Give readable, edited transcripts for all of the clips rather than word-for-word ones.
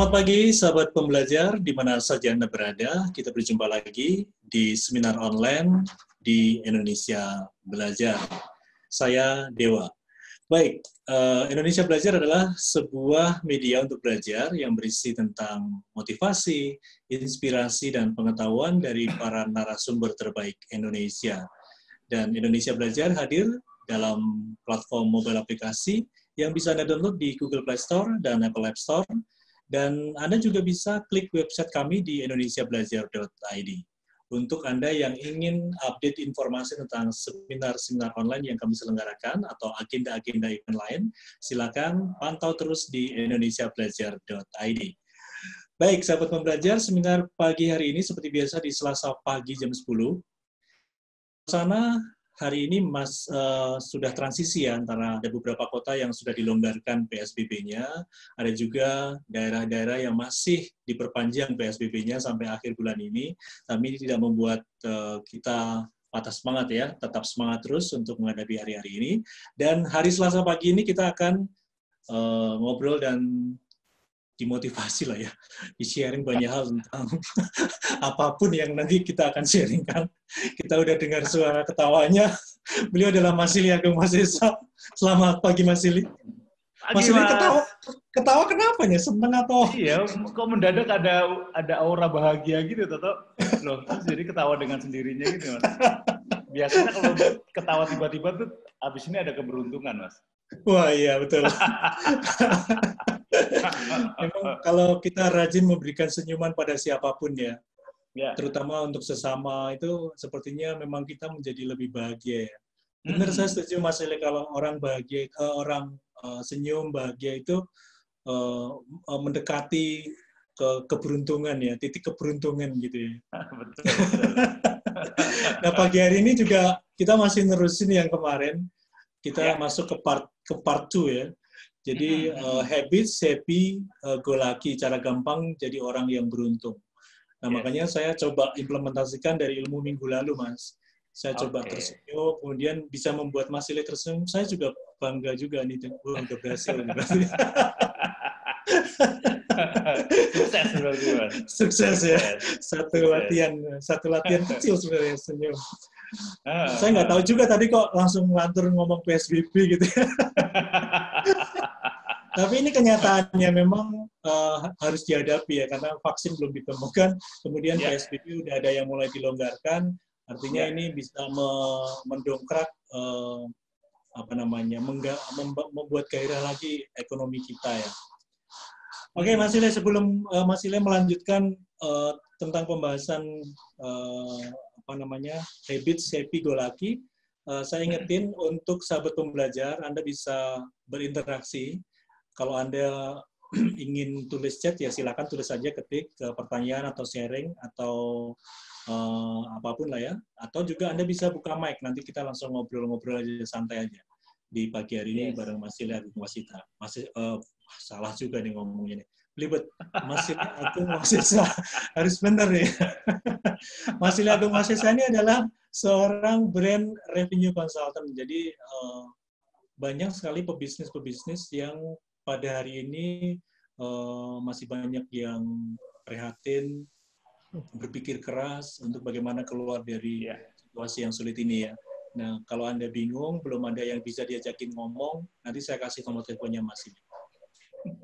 Selamat pagi, sahabat pembelajar, di mana saja Anda berada. Kita berjumpa lagi di seminar online di Indonesia Belajar. Saya Dewa. Baik, Indonesia Belajar adalah sebuah media untuk belajar yang berisi tentang motivasi, inspirasi, dan pengetahuan dari para narasumber terbaik Indonesia. Dan Indonesia Belajar hadir dalam platform mobile aplikasi yang bisa Anda download di Google Play Store dan Apple App Store. Dan Anda juga bisa klik website kami di indonesiabelajar.id. Untuk Anda yang ingin update informasi tentang seminar-seminar online yang kami selenggarakan atau agenda-agenda event lain, silakan pantau terus di indonesiabelajar.id. Baik, sahabat pembelajar, seminar pagi hari ini seperti biasa di Selasa pagi jam 10. Sana hari ini sudah transisi ya, antara ada beberapa kota yang sudah dilonggarkan PSBB-nya, ada juga daerah-daerah yang masih diperpanjang PSBB-nya sampai akhir bulan ini. Tapi ini tidak membuat kita patah semangat ya, tetap semangat terus untuk menghadapi hari-hari ini. Dan hari Selasa pagi ini kita akan ngobrol dan dimotivasi lah ya, di-sharing banyak hal tentang apapun yang nanti kita akan sharingkan. Kita udah dengar suara ketawanya. Beliau adalah Mas Silly Agung Mahasiswa. Selamat pagi Mas Silly. Mas Silly ketawa kenapa ya? Senang atau? Iya, kok mendadak ada aura bahagia gitu, Toto. Loh, terus jadi ketawa dengan sendirinya gitu, Mas. Biasanya kalau ketawa tiba-tiba tuh abis ini ada keberuntungan, Mas. Wah iya, betul. Memang kalau kita rajin memberikan senyuman pada siapapun ya, terutama untuk sesama, itu sepertinya memang kita menjadi lebih bahagia ya. Benar, saya setuju Mas Silly, kalau orang bahagia, orang senyum bahagia itu mendekati keberuntungan ya, titik keberuntungan gitu ya. Betul. Nah pagi hari ini juga kita masih nerusin yang kemarin, kita masuk ke part 2 ya. Jadi habits, happy, go lucky, cara gampang jadi orang yang beruntung. Nah makanya saya coba implementasikan dari ilmu minggu lalu, Mas. Saya coba tersenyum, kemudian bisa membuat Mas Silly tersenyum. Saya juga bangga juga nih, udah berhasil. Sukses berarti, Mas. Sukses ya. Satu latihan kecil sebenarnya senyum. Saya nggak tahu juga tadi kok langsung ngelantur ngomong PSBB gitu ya. Tapi ini kenyataannya memang harus dihadapi ya, karena vaksin belum ditemukan, kemudian PSBB udah ada yang mulai dilonggarkan, artinya ini bisa mendongkrak membuat gairah lagi ekonomi kita ya. Oke, Mas Silly, sebelum Mas Silly melanjutkan tentang pembahasan habits, happy, go lucky, saya ingetin untuk sahabat pembelajar, Anda bisa berinteraksi. Kalau Anda ingin tulis chat, ya silakan tulis saja, ketik pertanyaan atau sharing atau apapun lah ya. Atau juga Anda bisa buka mic, nanti kita langsung ngobrol-ngobrol aja, santai aja di pagi hari ini bareng Mas Silly Agung Mahasiswa. Salah juga nih ngomongnya nih. Belibet, Mas Silly Agung Mahasiswa. Harus benar nih. Mas Silly Agung Mahasiswa ini adalah seorang brand revenue consultant. Jadi banyak sekali pebisnis yang pada hari ini masih banyak yang prihatin, berpikir keras untuk bagaimana keluar dari situasi yang sulit ini ya. Nah, kalau Anda bingung, belum ada yang bisa diajakin ngomong, nanti saya kasih nomor teleponnya Mas Silly.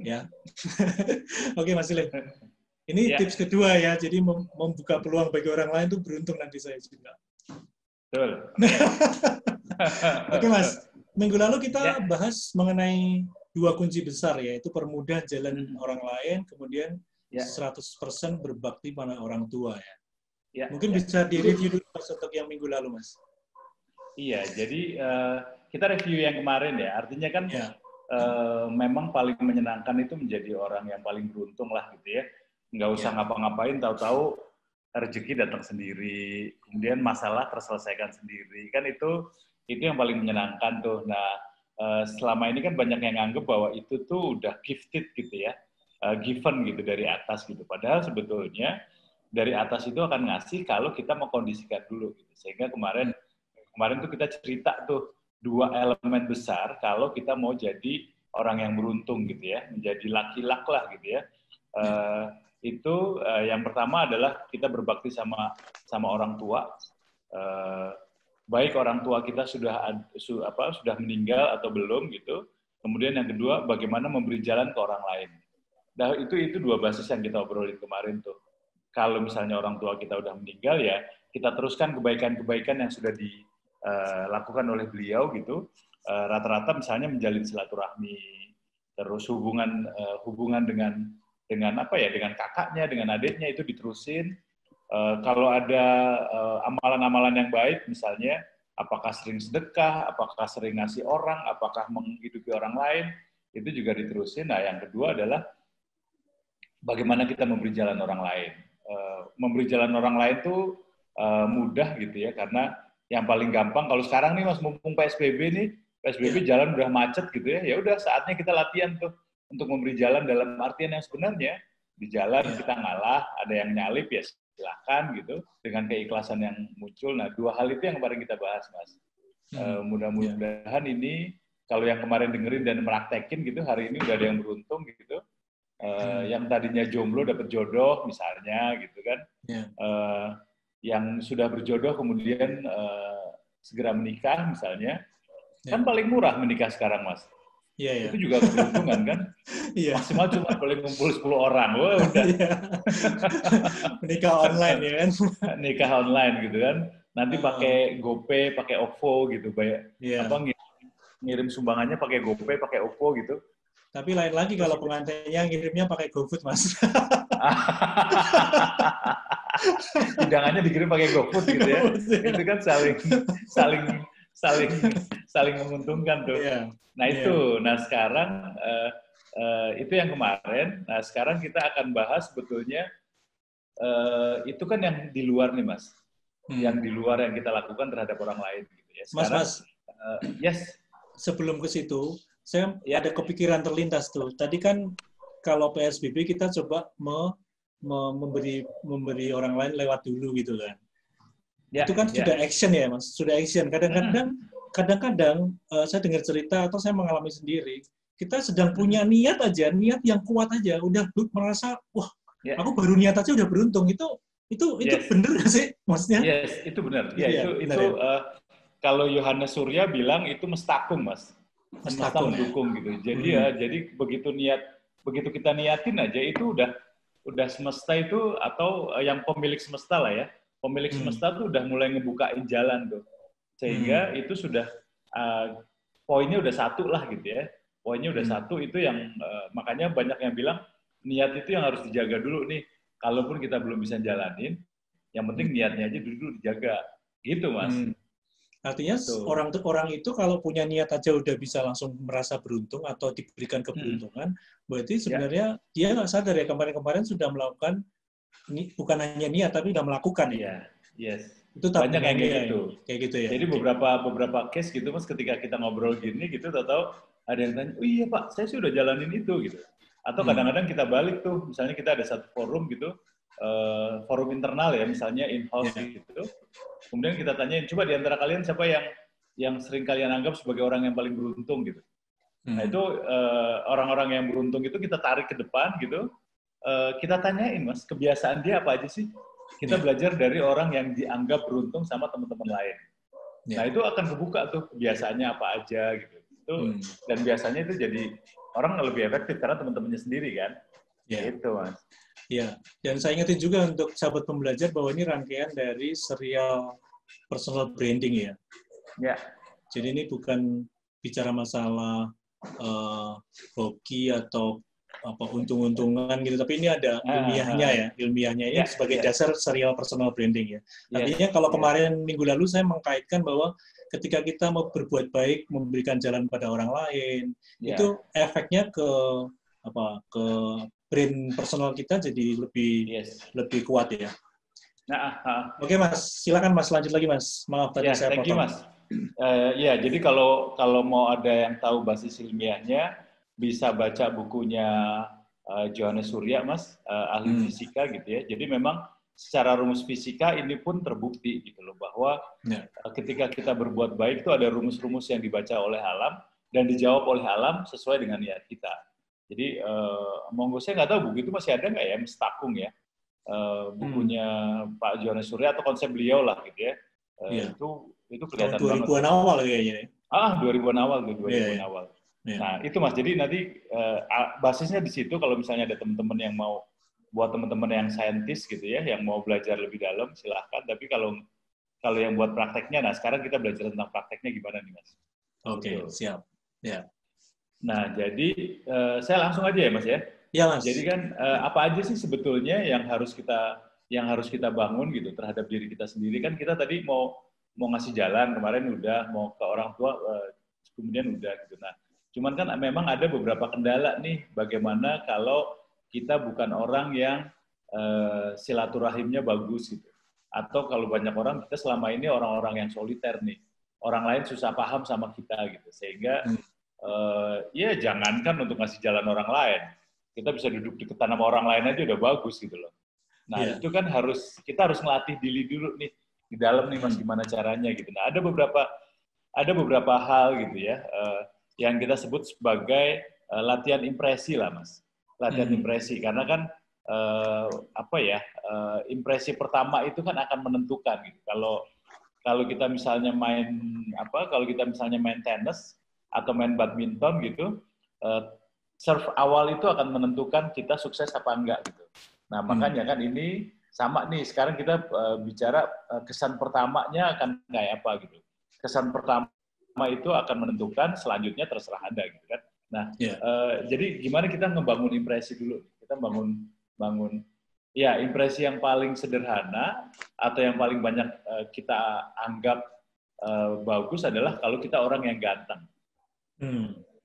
Ya. Oke, Mas Silly. Ini tips kedua ya, jadi membuka peluang bagi orang lain itu beruntung nanti saya juga. Betul. Oke, Mas. Minggu lalu kita bahas mengenai 2 kunci besar, yaitu permudah jalan orang lain, kemudian 100% berbakti pada orang tua ya. Mungkin bisa direview dulu Mas untuk yang minggu lalu, Mas. Iya, jadi kita review yang kemarin ya. Artinya kan memang paling menyenangkan itu menjadi orang yang paling beruntung lah gitu ya. Nggak usah ngapa-ngapain, tahu-tahu rezeki datang sendiri, kemudian masalah terselesaikan sendiri. Kan itu yang paling menyenangkan tuh. Nah, selama ini kan banyak yang nganggep bahwa itu tuh udah gifted gitu ya, given gitu dari atas gitu. Padahal sebetulnya dari atas itu akan ngasih kalau kita mau kondisikan dulu gitu. Sehingga kemarin tuh kita cerita tuh 2 elemen besar kalau kita mau jadi orang yang beruntung gitu ya, menjadi lucky luck lah gitu ya. Itu yang pertama adalah kita berbakti sama orang tua. Baik orang tua kita sudah meninggal atau belum gitu. Kemudian yang kedua, bagaimana memberi jalan ke orang lain. Nah, itu dua basis yang kita obrolin kemarin tuh. Kalau misalnya orang tua kita udah meninggal, ya kita teruskan kebaikan-kebaikan yang sudah dilakukan oleh beliau gitu. Rata-rata misalnya menjalin silaturahmi, terus hubungan dengan apa ya, dengan kakaknya, dengan adiknya itu diterusin. Kalau ada amalan-amalan yang baik, misalnya apakah sering sedekah, apakah sering ngasih orang, apakah menghidupi orang lain, itu juga diterusin. Nah, yang kedua adalah bagaimana kita memberi jalan orang lain. Memberi jalan orang lain itu mudah gitu ya, karena yang paling gampang kalau sekarang nih Mas, mumpung PSBB jalan udah macet gitu ya, ya udah saatnya kita latihan tuh untuk memberi jalan dalam artian yang sebenarnya. Di jalan kita ngalah, ada yang nyalip ya silakan gitu, dengan keikhlasan yang muncul. Nah, dua hal itu yang kemarin kita bahas, Mas. Mudah-mudahan ini kalau yang kemarin dengerin dan meraktekin gitu, hari ini udah ada yang beruntung gitu. Yang tadinya jomblo dapat jodoh misalnya gitu kan. Yang sudah berjodoh kemudian segera menikah misalnya. Kan paling murah menikah sekarang, Mas. Itu juga keberuntungan kan. Maksimal cuma boleh ngumpul 10 orang. Wah, udah. Menikah online ya kan. Nikah online gitu kan. Nanti pakai GoPay, pakai OVO gitu, ngirim sumbangannya pakai GoPay, pakai OVO gitu. Tapi lain lagi kalau pengantinnya ngirimnya pakai GoFood, Mas. Hidangannya dikirim pakai GoFood gitu ya. Itu kan saling menguntungkan tuh. Nah itu, nah sekarang itu yang kemarin. Nah sekarang kita akan bahas sebetulnya itu kan yang di luar nih, Mas. Yang di luar yang kita lakukan terhadap orang lain. Gitu ya. Sekarang, Mas. Yes. Sebelum ke situ, saya ada kepikiran terlintas tuh. Tadi kan kalau PSBB kita coba memberi orang lain lewat dulu gitu kan. Itu kan sudah action ya, Mas. Sudah action. Kadang-kadang saya dengar cerita atau saya mengalami sendiri, kita sedang punya niat niat yang kuat aja, udah merasa wah, aku baru niat aja udah beruntung. Itu benar nggak sih, maksudnya? Yes, itu benar. Kalau Yohanes Surya bilang itu mestakum, Mas. Semesta mendukung gitu. Jadi jadi begitu kita niatin aja itu udah semesta itu, atau yang pemilik semesta lah ya. Pemilik semesta tuh udah mulai ngebukain jalan tuh. Sehingga itu sudah poinnya udah satu lah gitu ya. Poinnya udah satu, itu yang makanya banyak yang bilang niat itu yang harus dijaga dulu nih. Kalaupun kita belum bisa jalanin, yang penting niatnya aja dulu dijaga. Gitu, Mas. Artinya orang itu kalau punya niat aja udah bisa langsung merasa beruntung atau diberikan keberuntungan, berarti sebenarnya dia nggak sadar ya, kemarin-kemarin sudah melakukan, bukan hanya niat tapi sudah melakukan ya. Yes. Itu banyak yang kayak gitu ya. Jadi beberapa case gitu, Mas, ketika kita ngobrol gini gitu, tahu-tahu ada yang tanya, oh iya Pak, saya sudah jalanin itu gitu. Atau kadang-kadang kita balik tuh, misalnya kita ada satu forum gitu, forum internal ya, misalnya in-house gitu. Kemudian kita tanyain, coba di antara kalian siapa yang sering kalian anggap sebagai orang yang paling beruntung gitu. Nah itu orang-orang yang beruntung itu kita tarik ke depan gitu, kita tanyain, Mas, kebiasaan dia apa aja sih? Kita belajar dari orang yang dianggap beruntung sama teman-teman lain. Nah itu akan kebuka tuh kebiasaannya apa aja gitu. Dan biasanya itu jadi orang lebih efektif karena teman-temannya sendiri kan. Itu, Mas. Ya, dan saya ingetin juga untuk sahabat pembelajar bahwa ini rangkaian dari serial personal branding ya. Jadi ini bukan bicara masalah hoki atau apa untung-untungan gitu, tapi ini ada ilmiahnya ya. Ilmiahnya ini sebagai dasar serial personal branding ya. Artinya kalau kemarin minggu lalu saya mengkaitkan bahwa ketika kita mau berbuat baik, memberikan jalan pada orang lain, itu efeknya ke brand personal kita jadi lebih kuat ya. Oke, Mas, silakan Mas, lanjut lagi Mas. Maaf tadi saya potong. Thank you, Mas. Jadi kalau mau ada yang tahu basis ilmiahnya, bisa baca bukunya Yohanes Surya, Mas, ahli fisika gitu ya. Jadi memang secara rumus fisika ini pun terbukti gitu loh, bahwa ketika kita berbuat baik itu ada rumus-rumus yang dibaca oleh alam dan dijawab oleh alam sesuai dengan niat kita. Jadi monggo, saya nggak tahu buku itu masih ada nggak ya, Mas Takung ya, bukunya Pak Johannes Surya atau konsep beliau lah gitu ya. Itu kelihatan tahun 2000-an banget. awal kayaknya. 2000-an awal tuh, 2000-an awal. Nah, itu Mas, jadi nanti basisnya di situ. Kalau misalnya ada teman-teman yang mau, buat teman-teman yang saintis gitu ya, yang mau belajar lebih dalam, silahkan. Tapi kalau yang buat prakteknya, nah sekarang kita belajar tentang prakteknya gimana nih Mas? Oke, siap. Ya. Nah, jadi saya langsung aja ya Mas ya. Ya Mas. Jadi kan apa aja sih sebetulnya yang harus kita bangun gitu terhadap diri kita sendiri. Kan kita tadi mau ngasih jalan, kemarin udah, mau ke orang tua kemudian udah gitu. Nah, cuman kan memang ada beberapa kendala nih, bagaimana kalau kita bukan orang yang silaturahimnya bagus gitu. Atau kalau banyak orang, kita selama ini orang-orang yang soliter nih. Orang lain susah paham sama kita gitu. Sehingga ya jangankan untuk ngasih jalan orang lain. Kita bisa duduk di deketan sama orang lain aja udah bagus gitu loh. Nah, itu kan kita harus ngelatih diri dulu nih di dalam nih Mas, gimana caranya gitu. Nah, ada beberapa hal gitu ya yang kita sebut sebagai latihan impresi lah Mas. Latihan impresi, karena kan impresi pertama itu kan akan menentukan gitu. Kalau kita misalnya main tenis atau main badminton gitu, serve awal itu akan menentukan kita sukses apa enggak gitu. Nah, makanya kan ini sama nih, sekarang kita bicara kesan pertamanya akan kayak apa gitu. Kesan pertama itu akan menentukan selanjutnya terserah Anda gitu kan. Nah, jadi gimana kita ngebangun impresi dulu? Kita bangun ya impresi yang paling sederhana atau yang paling banyak kita anggap bagus adalah kalau kita orang yang ganteng.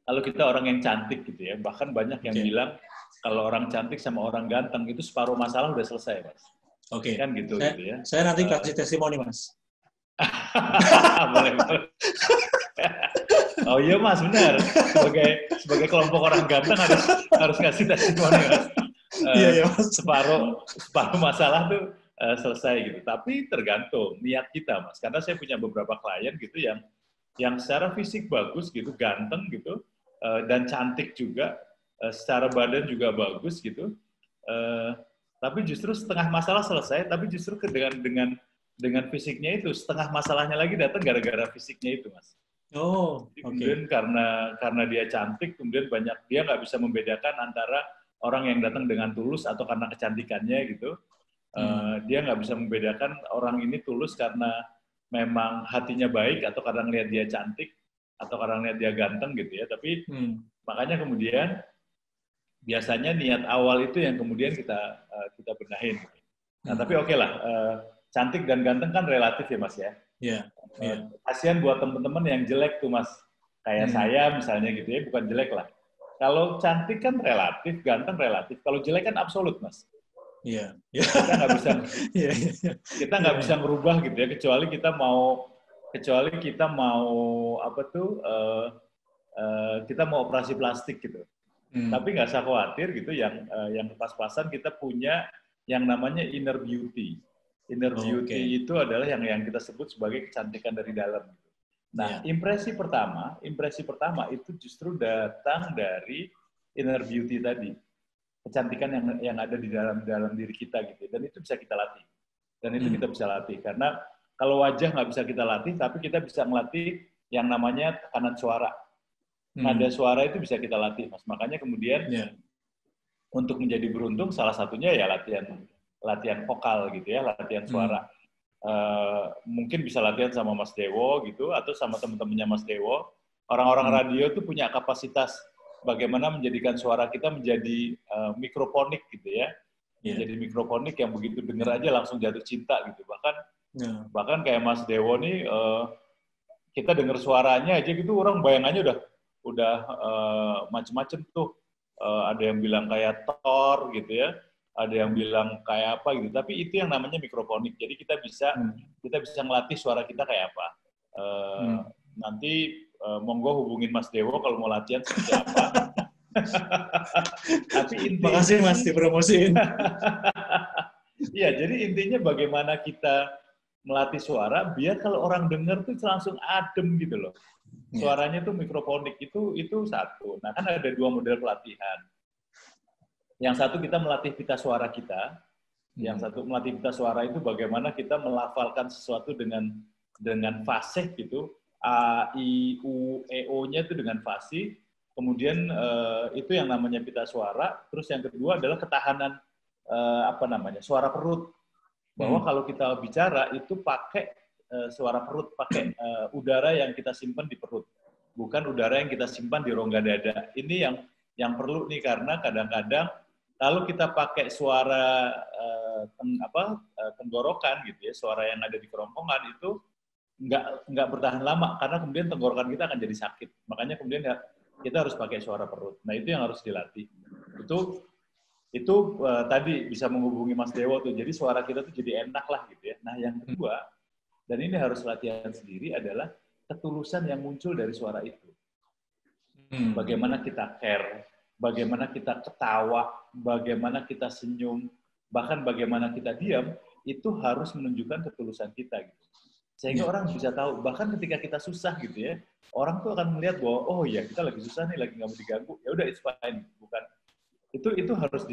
Kalau kita orang yang cantik gitu ya, bahkan banyak yang bilang kalau orang cantik sama orang ganteng itu separuh masalah udah selesai, Mas. Oke. Kan gitu, gitu ya. Saya nanti kasih testimoni, Mas. Boleh. Oh iya, Mas, benar. Sebagai kelompok orang ganteng harus kasih testimoni, Mas. Iya, Mas. Separuh masalah tuh selesai gitu. Tapi tergantung niat kita, Mas. Karena saya punya beberapa klien gitu yang secara fisik bagus gitu, ganteng gitu, dan cantik juga, secara badan juga bagus gitu, tapi justru setengah masalah selesai, tapi justru dengan fisiknya itu setengah masalahnya lagi datang gara-gara fisiknya itu, Mas. Kemudian karena dia cantik, kemudian dia nggak bisa membedakan antara orang yang datang dengan tulus atau karena kecantikannya gitu. Dia nggak bisa membedakan orang ini tulus karena memang hatinya baik atau karena ngelihat dia cantik atau karena ngelihat dia ganteng gitu ya. Tapi makanya kemudian biasanya niat awal itu yang kemudian kita benahin. Nah, tapi oke lah, cantik dan ganteng kan relatif ya Mas ya. Kasihan buat teman-teman yang jelek tuh Mas, kayak saya misalnya gitu ya, bukan jelek lah. Kalau cantik kan relatif, ganteng relatif. Kalau jelek kan absolut Mas. Kita nggak bisa ngerubah gitu ya, kecuali kita mau kita mau operasi plastik gitu. Tapi nggak usah khawatir gitu, yang pas-pasan kita punya yang namanya inner beauty. Inner beauty itu adalah yang kita sebut sebagai kecantikan dari dalam. Nah, impresi pertama itu justru datang dari inner beauty tadi, kecantikan yang ada di dalam diri kita gitu. Dan itu bisa kita latih. Kita bisa latih karena kalau wajah nggak bisa kita latih, tapi kita bisa melatih yang namanya tekanan suara. Nada suara itu bisa kita latih, Mas. Makanya kemudian untuk menjadi beruntung salah satunya ya latihan vokal gitu ya, latihan suara. Mungkin bisa latihan sama Mas Dewo gitu atau sama teman-temannya Mas Dewo. Orang-orang radio tuh punya kapasitas bagaimana menjadikan suara kita menjadi mikrofonik gitu ya. Menjadi mikrofonik yang begitu denger aja langsung jatuh cinta gitu. Bahkan kayak Mas Dewo nih, kita denger suaranya aja gitu, orang bayangannya udah macem-macem tuh. Ada yang bilang kayak Thor gitu ya, ada yang bilang kayak apa gitu. Tapi itu yang namanya mikrofonik. Jadi kita bisa ngelatih suara kita kayak apa. Nanti monggo hubungin Mas Dewo kalau mau latihan seperti apa. Tapi makasih Mas dipromosiin. Iya, jadi intinya bagaimana kita melatih suara biar kalau orang dengar tuh langsung adem gitu loh. Suaranya tuh mikrofonik itu satu. Nah, kan ada dua model pelatihan. Yang satu kita melatih pita suara kita, yang satu melatih pita suara itu bagaimana kita melafalkan sesuatu dengan fasih gitu, A, I, U, E, O-nya itu dengan fasih. Kemudian itu yang namanya pita suara. Terus yang kedua adalah ketahanan suara perut. Bahwa kalau kita bicara itu pakai suara perut, pakai udara yang kita simpan di perut, bukan udara yang kita simpan di rongga dada. Ini yang perlu nih, karena kadang-kadang kalau kita pakai suara tenggorokan gitu ya, suara yang ada di kerongkongan itu nggak bertahan lama, karena kemudian tenggorokan kita akan jadi sakit. Makanya kemudian kita harus pakai suara perut. Nah, itu yang harus dilatih. Itu tadi bisa menghubungi Mas Dewo tuh. Jadi suara kita tuh jadi enak lah gitu ya. Nah, yang kedua, dan ini harus latihan sendiri, adalah ketulusan yang muncul dari suara itu. Bagaimana kita care, bagaimana kita ketawa, bagaimana kita senyum, bahkan bagaimana kita diam, itu harus menunjukkan ketulusan kita gitu. Sehingga orang bisa tahu, bahkan ketika kita susah gitu ya, orang tuh akan melihat bahwa, oh ya kita lagi susah nih, lagi nggak mau diganggu, ya udah it's fine. Bukan, itu harus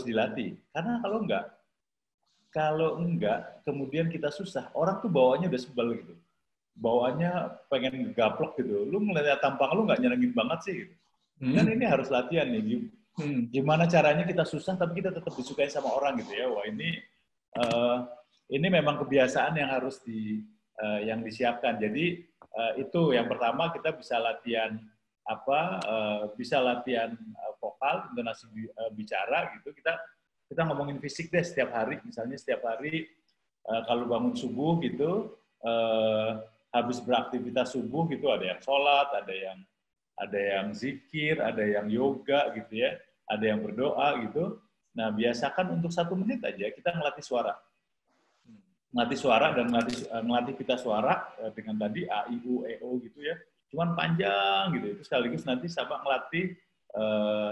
dilatih. Karena kalau enggak, kemudian kita susah, orang tuh bawaannya udah sebel gitu. Bawaannya pengen gaplok gitu. Lu ngeliat tampang lu nggak nyenengin banget sih gitu. Kan ini harus latihan nih. Gimana caranya kita susah tapi kita tetap disukai sama orang gitu ya. Wah, ini memang kebiasaan yang harus yang disiapkan. Jadi itu yang pertama, kita bisa latihan bisa latihan vokal, intonasi bicara gitu. Kita ngomongin fisik deh setiap hari. Misalnya setiap hari kalau bangun subuh gitu, habis beraktivitas subuh gitu, ada yang sholat, ada yang zikir, ada yang yoga gitu ya, ada yang berdoa gitu. Nah, biasakan untuk 1 menit aja kita ngelatih suara. Ngelatih suara dan ngelatih pita suara dengan tadi A, I, U, E, O gitu ya. Cuman panjang gitu. Itu sekaligus nanti sama ngelatih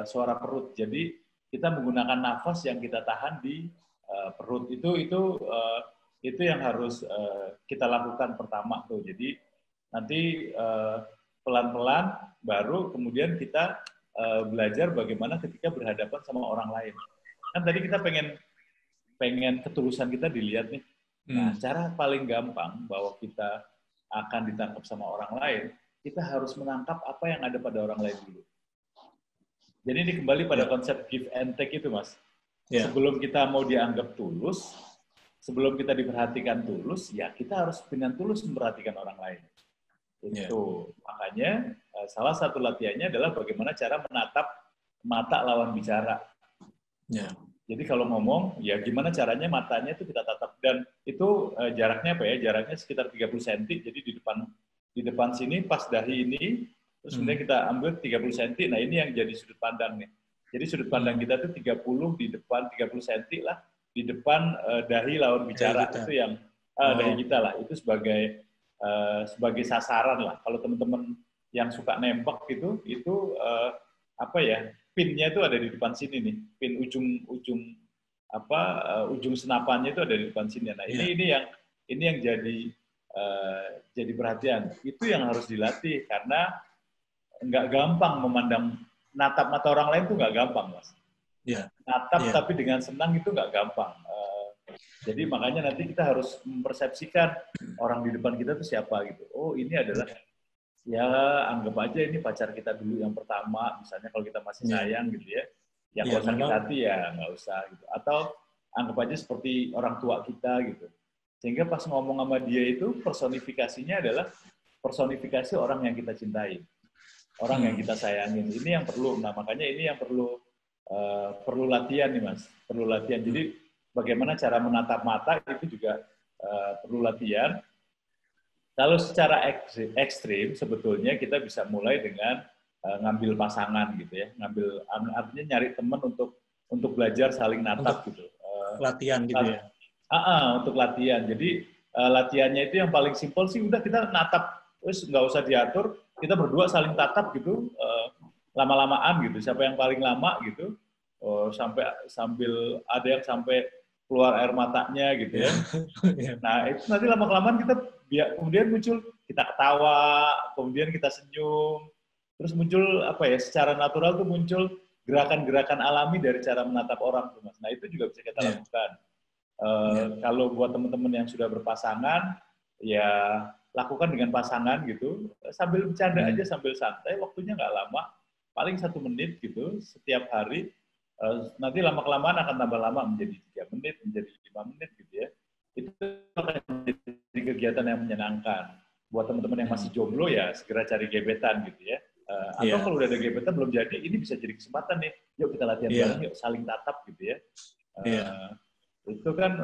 suara perut. Jadi kita menggunakan nafas yang kita tahan di perut. Itu yang harus kita lakukan pertama tuh. Jadi nanti pelan-pelan baru kemudian kita belajar bagaimana ketika berhadapan sama orang lain. Kan tadi kita pengen ketulusan kita dilihat nih. Nah, cara paling gampang bahwa kita akan ditangkap sama orang lain, kita harus menangkap apa yang ada pada orang lain dulu. Jadi ini kembali pada konsep give and take itu, Mas. Sebelum kita mau dianggap tulus, sebelum kita diperhatikan tulus, ya kita harus dengan tulus memperhatikan orang lain. Itu makanya salah satu latihannya adalah bagaimana cara menatap mata lawan bicara. Jadi kalau ngomong, ya gimana caranya matanya itu kita tatap. Dan itu jaraknya apa ya? Jaraknya sekitar 30 cm. Jadi di depan sini pas dahi ini, terus kemudian kita ambil 30 cm. Nah, ini yang jadi sudut pandang nih. Jadi sudut pandang kita itu 30 di depan, 30 cm lah di depan dahi lawan bicara. Itu yang dahi kita lah. Itu sebagai sasaran lah. Kalau teman-teman yang suka nembak gitu, itu pinnya itu ada di depan sini nih. Pin ujung senapannya itu ada di depan sini. Nah, ini yang jadi perhatian. Itu yang harus dilatih, karena nggak gampang natap mata orang lain itu nggak gampang, Mas. Natap tapi dengan senang itu nggak gampang. Jadi makanya nanti kita harus mempersepsikan orang di depan kita itu siapa gitu. Oh, ini adalah, ya anggap aja ini pacar kita dulu yang pertama, misalnya kalau kita masih sayang gitu ya. Ya kalau sakit hati ya nggak usah gitu. Atau anggap aja seperti orang tua kita gitu. Sehingga pas ngomong sama dia itu personifikasinya adalah personifikasi orang yang kita cintai. Orang yang kita sayangin. Ini yang perlu. Nah, makanya ini yang perlu latihan nih, Mas. Perlu latihan. Jadi bagaimana cara menatap mata itu juga perlu latihan. Kalau secara ekstrim sebetulnya kita bisa mulai dengan ngambil pasangan gitu ya, artinya nyari teman untuk belajar saling natap gitu. Latihan gitu ya. Untuk latihan. Jadi latihannya itu yang paling simpel sih, udah kita natap, terus nggak usah diatur, kita berdua saling tatap gitu, lama-lamaan gitu. Siapa yang paling lama gitu, sambil ada yang sampai keluar air matanya gitu ya. Nah, itu nanti lama-kelamaan kemudian muncul, kita ketawa, kemudian kita senyum, terus muncul secara natural tuh muncul gerakan-gerakan alami dari cara menatap orang tuh, Mas. Nah, itu juga bisa kita lakukan. Kalau buat teman-teman yang sudah berpasangan, ya lakukan dengan pasangan gitu, sambil bercanda aja, sambil santai, waktunya nggak lama, paling 1 menit gitu setiap hari. Nanti lama-kelamaan akan tambah lama menjadi 3 menit, menjadi 5 menit gitu ya. Itu akan jadi kegiatan yang menyenangkan. Buat teman-teman yang masih jomblo ya segera cari gebetan gitu ya. Atau kalau udah ada gebetan belum jadi, ini bisa jadi kesempatan nih. Yuk kita latihan bareng, yuk saling tatap gitu ya. Itu kan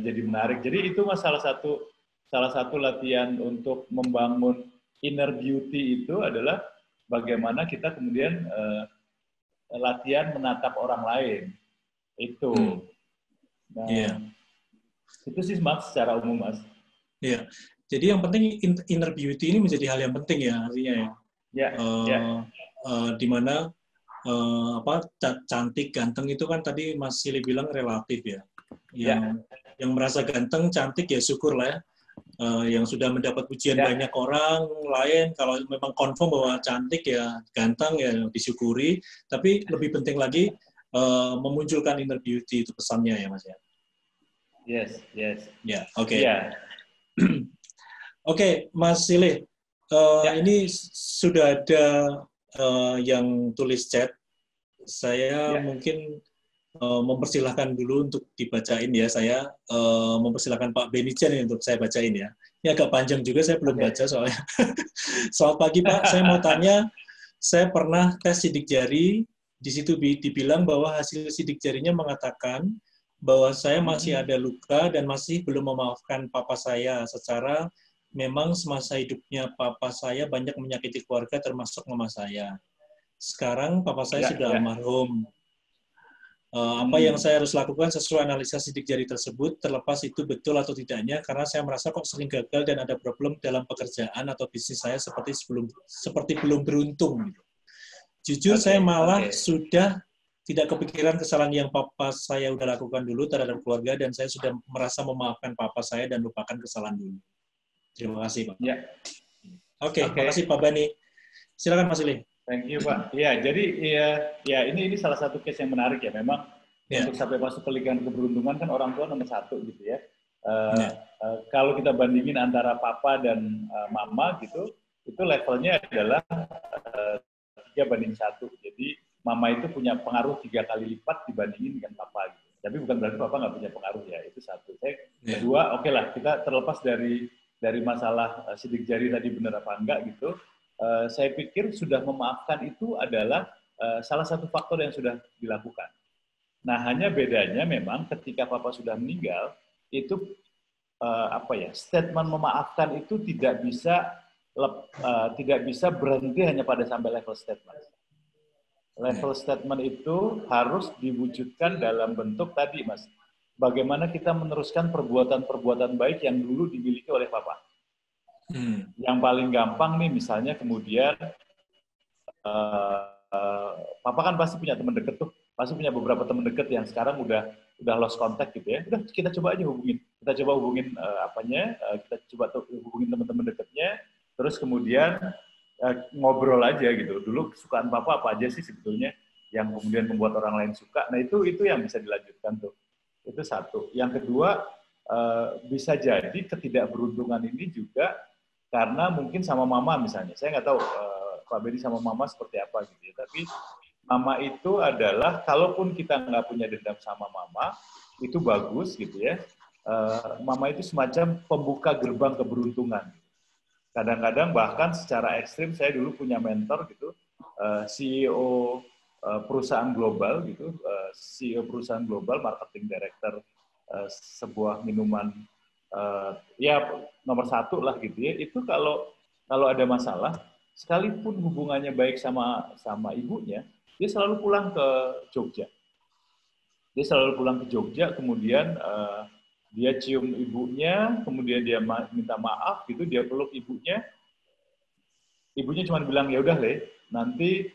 jadi menarik. Jadi itu Mas salah satu latihan untuk membangun inner beauty itu adalah bagaimana kita kemudian latihan menatap orang lain. Itu. Nah, itu sih Mas secara umum Mas. Iya. Jadi yang penting inner beauty ini menjadi hal yang penting ya artinya ya. Di mana cantik, ganteng itu kan tadi Mas Sili bilang relatif ya. Yang merasa ganteng, cantik ya syukur lah ya. Yang sudah mendapat pujian banyak orang lain, kalau memang confirm bahwa cantik ya ganteng ya disyukuri. Tapi lebih penting lagi memunculkan inner beauty itu pesannya ya Mas ya. Yes. Ya, oke. Oke, Mas Sili, ini sudah ada yang tulis chat. Saya mungkin mempersilahkan dulu untuk dibacain ya. Saya mempersilahkan Pak Benijan untuk saya bacain ya. Ini agak panjang juga, saya belum baca soalnya. Selamat pagi Pak, saya mau tanya, saya pernah tes sidik jari, di situ dibilang bahwa hasil sidik jarinya mengatakan bahwa saya masih ada luka dan masih belum memaafkan papa saya. Secara memang semasa hidupnya papa saya banyak menyakiti keluarga termasuk mama saya. Sekarang papa saya sudah almarhum. Apa yang saya harus lakukan sesuai analisa sidik jari tersebut, terlepas itu betul atau tidaknya, karena saya merasa kok sering gagal dan ada problem dalam pekerjaan atau bisnis saya seperti belum beruntung. Jujur saya malah sudah tidak kepikiran kesalahan yang papa saya udah lakukan dulu terhadap keluarga, dan saya sudah merasa memaafkan papa saya dan lupakan kesalahan dulu. Terima kasih, Pak. Oke, makasih Pak Bani. Silakan Mas Ili. Thank you, Pak. Ya, jadi ini salah satu case yang menarik ya. Memang untuk sampai masuk ke lingkaran keberuntungan kan orang tua nomor 1 gitu ya. Kalau kita bandingin antara papa dan mama gitu, itu levelnya adalah 3:1. Jadi mama itu punya pengaruh 3 kali lipat dibandingin dengan papa gitu. Tapi bukan berarti papa nggak punya pengaruh ya, itu satu. Kedua, oke lah, kita terlepas dari masalah sidik jari tadi benar apa enggak gitu. Saya pikir sudah memaafkan itu adalah salah satu faktor yang sudah dilakukan. Nah, hanya bedanya memang ketika papa sudah meninggal, itu statement memaafkan itu tidak bisa berhenti hanya pada sampai level statement. Level statement itu harus diwujudkan dalam bentuk tadi, Mas. Bagaimana kita meneruskan perbuatan-perbuatan baik yang dulu dimiliki oleh papa. Yang paling gampang nih, misalnya kemudian papa kan pasti punya teman dekat tuh, pasti punya beberapa teman dekat yang sekarang udah lost contact gitu ya. Udah kita coba aja hubungin, kita coba hubungin kita coba hubungin teman-teman dekatnya, terus kemudian ngobrol aja gitu. Dulu kesukaan papa apa aja sih sebetulnya yang kemudian membuat orang lain suka. Nah itu yang bisa dilanjutkan tuh. Itu satu. Yang kedua, bisa jadi ketidakberuntungan ini juga karena mungkin sama mama misalnya. Saya nggak tahu Pak Bedi sama mama seperti apa gitu ya. Tapi mama itu adalah, kalaupun kita nggak punya dendam sama mama, itu bagus gitu ya. Mama itu semacam pembuka gerbang keberuntungan. Kadang-kadang bahkan secara ekstrim, saya dulu punya mentor gitu, CEO perusahaan global gitu, CEO perusahaan global, marketing director sebuah minuman nomor 1 lah gitu ya. Itu kalau ada masalah, sekalipun hubungannya baik sama ibunya, dia selalu pulang ke Jogja. Dia selalu pulang ke Jogja, kemudian dia cium ibunya, kemudian dia minta maaf gitu, dia peluk ibunya. Ibunya cuma bilang, ya udah Le, nanti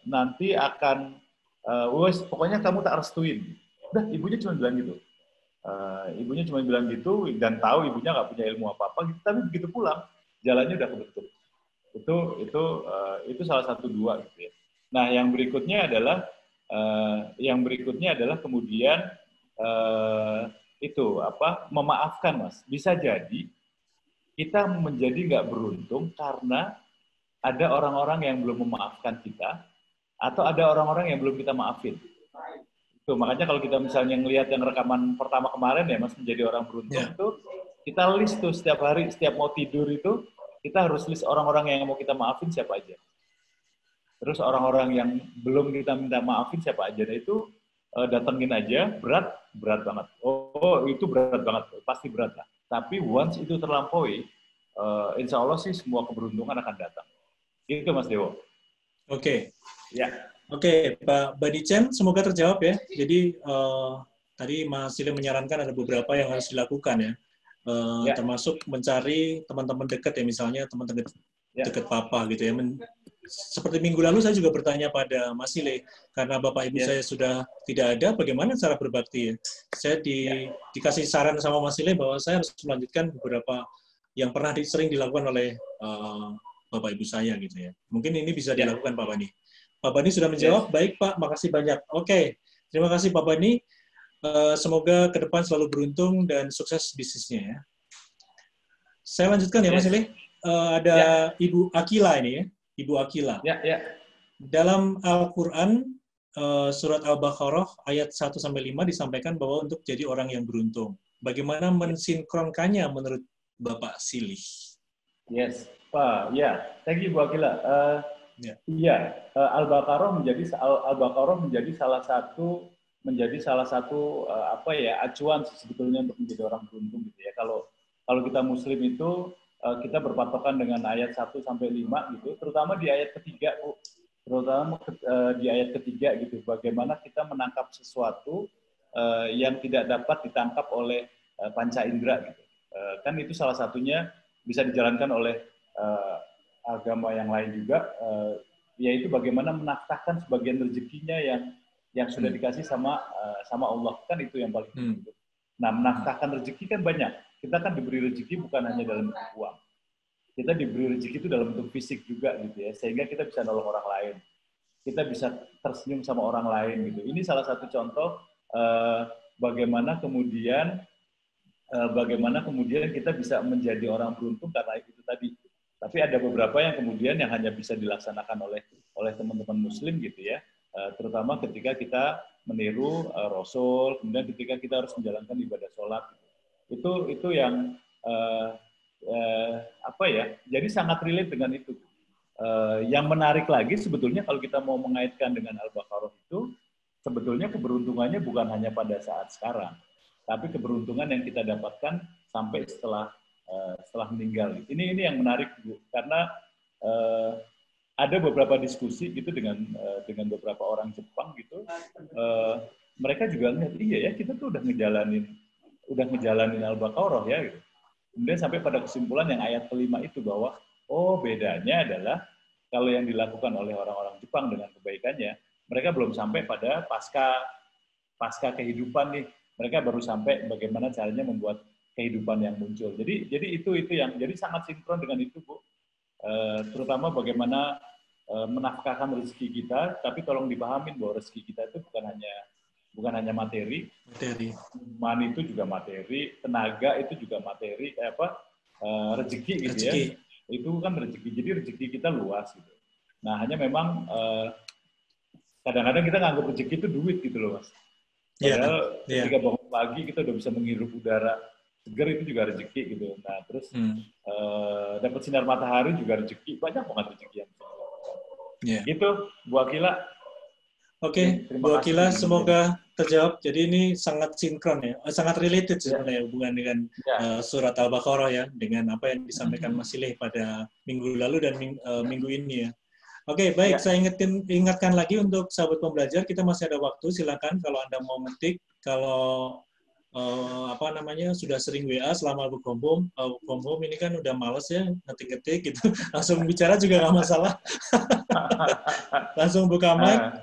nanti akan pokoknya kamu tak restuin. Udah, ibunya cuma bilang gitu. Ibunya cuma bilang gitu, dan tahu ibunya nggak punya ilmu apa-apa gitu, tapi begitu pulang, jalannya udah kebentuk. Itu salah satu dua gitu ya. Nah, yang berikutnya adalah kemudian memaafkan, Mas. Bisa jadi kita menjadi nggak beruntung karena ada orang-orang yang belum memaafkan kita, atau ada orang-orang yang belum kita maafin. Itu makanya kalau kita misalnya ngelihat yang rekaman pertama kemarin ya, Mas, menjadi orang beruntung itu, kita list tuh setiap hari, setiap mau tidur itu, kita harus list orang-orang yang mau kita maafin siapa aja. Terus orang-orang yang belum kita minta maafin siapa aja. Nah itu datengin aja, berat banget. Oh, itu berat banget, pasti berat lah. Tapi once itu terlampaui, insya Allah sih semua keberuntungan akan datang. Itu Mas Dewo. Oke. Ya. Oke, Pak Badicen, semoga terjawab ya. Jadi tadi Mas Sile menyarankan ada beberapa yang harus dilakukan ya. Termasuk mencari teman-teman dekat ya, misalnya teman dekat Papa gitu ya. Seperti minggu lalu saya juga bertanya pada Mas Sile, karena Bapak Ibu saya sudah tidak ada, bagaimana cara berbakti ya? Saya dikasih saran sama Mas Sile bahwa saya harus melanjutkan beberapa yang pernah sering dilakukan oleh Bapak Ibu saya gitu ya. Mungkin ini bisa dilakukan Pak Bani. Pak Bani sudah menjawab, baik Pak, makasih banyak. Oke, terima kasih Pak Bani. Semoga ke depan selalu beruntung dan sukses bisnisnya ya. Saya lanjutkan ya Mas Sile. Ada Ibu Akila ini ya. Ibu Akila. Dalam Al-Quran, surat Al-Baqarah, ayat 1-5 disampaikan bahwa untuk jadi orang yang beruntung. Bagaimana mensinkronkannya menurut Bapak Silih? Yes, Pak. Thank you, Bu Akila. Al-Baqarah menjadi salah satu acuan sebetulnya untuk menjadi orang beruntung gitu ya. Kalau kita Muslim itu kita berpatokan dengan ayat 1-5 gitu, terutama di ayat ketiga, Bu. Di ayat ketiga gitu, bagaimana kita menangkap sesuatu yang tidak dapat ditangkap oleh panca indera gitu. Kan itu salah satunya bisa dijalankan oleh agama yang lain juga, yaitu bagaimana menafkahkan sebagian rezekinya yang sudah dikasih sama Allah, kan itu yang paling penting. Nah, menafkahkan rezeki kan banyak. Kita kan diberi rezeki bukan hanya dalam bentuk uang. Kita diberi rezeki itu dalam bentuk fisik juga gitu ya, sehingga kita bisa nolong orang lain. Kita bisa tersenyum sama orang lain gitu. Ini salah satu contoh bagaimana kemudian kita bisa menjadi orang beruntung karena itu tadi. Tapi ada beberapa yang kemudian yang hanya bisa dilaksanakan oleh teman-teman Muslim gitu ya, terutama ketika kita meniru Rasul, kemudian ketika kita harus menjalankan ibadah sholat, itu yang jadi sangat relate dengan itu. Yang menarik lagi sebetulnya kalau kita mau mengaitkan dengan Al-Baqarah itu, sebetulnya keberuntungannya bukan hanya pada saat sekarang, tapi keberuntungan yang kita dapatkan sampai setelah meninggal. Ini yang menarik, Bu, karena ada beberapa diskusi gitu dengan beberapa orang Jepang gitu. Mereka juga lihat, iya ya, kita tuh udah ngejalanin Al-Baqarah ya gitu. Kemudian sampai pada kesimpulan yang ayat kelima itu bahwa bedanya adalah kalau yang dilakukan oleh orang-orang Jepang dengan kebaikannya, mereka belum sampai pada pasca kehidupan nih. Mereka baru sampai bagaimana caranya membuat kehidupan yang muncul. Jadi itu yang jadi sangat sinkron dengan itu, Bu. Terutama bagaimana menafkahkan rezeki kita, tapi tolong dipahamin bahwa rezeki kita itu bukan hanya materi. Money itu juga materi, tenaga itu juga materi, rezeki gitu ya. Itu kan rezeki. Jadi rezeki kita luas gitu. Nah, hanya memang kadang-kadang kita nganggap rezeki itu duit gitu loh, Mas. Padahal ketika bangun pagi kita udah bisa menghirup udara segar, itu juga rezeki gitu. Nah, terus dapat sinar matahari juga rezeki. Banyak banget rezeki yang bisa dilakukan. Gitu, Bu Akila. Oke, Bu Akila, semoga terjawab. Jadi ini sangat sinkron ya, sangat related sebenarnya hubungan dengan surat Al-Baqarah ya, dengan apa yang disampaikan Mas Silih pada minggu lalu dan minggu ini ya. Oke, baik. Saya ingatkan lagi untuk sahabat pembelajar, kita masih ada waktu. Silakan kalau Anda mau mentik. Kalau sudah sering WA selama work from home ini kan udah males ya ngetik-ngetik gitu. Langsung bicara juga nggak masalah. Langsung buka mic.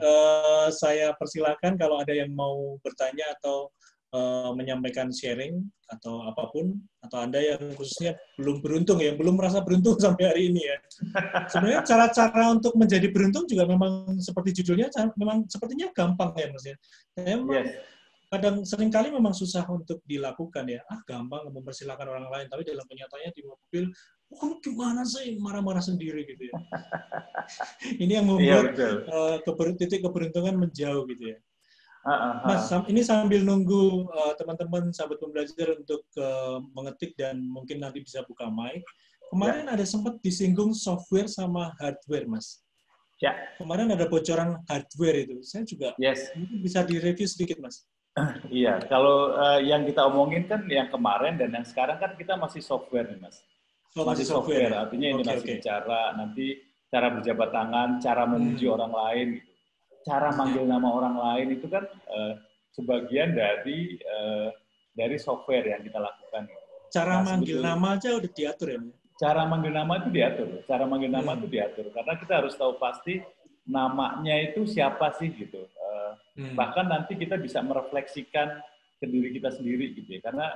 Saya persilakan kalau ada yang mau bertanya atau menyampaikan sharing atau apapun, atau Anda yang khususnya belum beruntung ya, belum merasa beruntung sampai hari ini ya. Sebenarnya cara-cara untuk menjadi beruntung juga memang seperti judulnya, memang sepertinya gampang ya Mas ya. Memang kadang seringkali memang susah untuk dilakukan ya. Gampang mempersilahkan orang lain, tapi dalam kenyataannya di mobil, gimana sih marah-marah sendiri gitu ya. Ini yang membuat titik keberuntungan menjauh gitu ya. Mas, ini sambil nunggu teman-teman sahabat pembelajar untuk mengetik dan mungkin nanti bisa buka mic. Kemarin ada sempat disinggung software sama hardware, Mas. Ya. Kemarin ada bocoran hardware itu. Saya juga mungkin bisa direview sedikit, Mas. Iya, kalau yang kita omongin kan yang kemarin dan yang sekarang kan kita masih software nih, Mas. Masih software, ya? Artinya ini masih bicara nanti cara berjabat tangan, cara memuji orang lain, gitu. Cara manggil nama orang lain itu kan sebagian dari software yang kita lakukan. Cara manggil nama aja udah diatur ya? Cara manggil nama itu diatur. Cara manggil nama itu diatur. Karena kita harus tahu pasti namanya itu siapa sih gitu. Bahkan nanti kita bisa merefleksikan ke diri kita sendiri gitu ya. Karena